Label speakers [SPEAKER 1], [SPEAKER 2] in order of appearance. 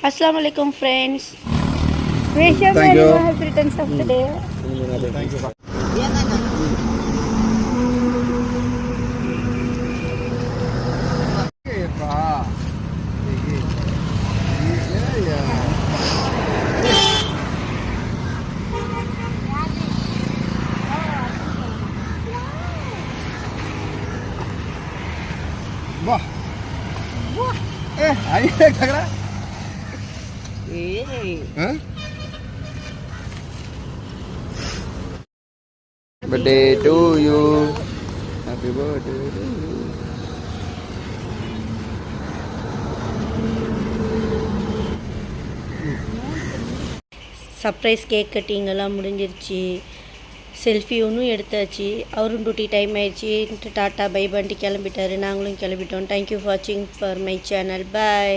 [SPEAKER 1] Assalamu alaikum friends.
[SPEAKER 2] Wish you
[SPEAKER 3] Thank
[SPEAKER 2] very
[SPEAKER 3] you.
[SPEAKER 2] happy returns of the day.
[SPEAKER 3] Thank you. वाह वाह ए आई तगड़ा हाँ birthday to you happy birthday to you
[SPEAKER 1] surprise cake cutting எல்லாம் முடிஞ்சிருச்சு. Selfie ஒன்றும் எடுத்தாச்சு. அவரும் டியூட்டி டைம் ஆயிடுச்சு. டாட்டா பை பண்ணிட்டு கிளம்பிட்டாரு. நாங்களும் கிளம்பிட்டோம். தேங்க்யூ ஃபார் வாட்சிங் ஃபார் மை சேனல். பாய்.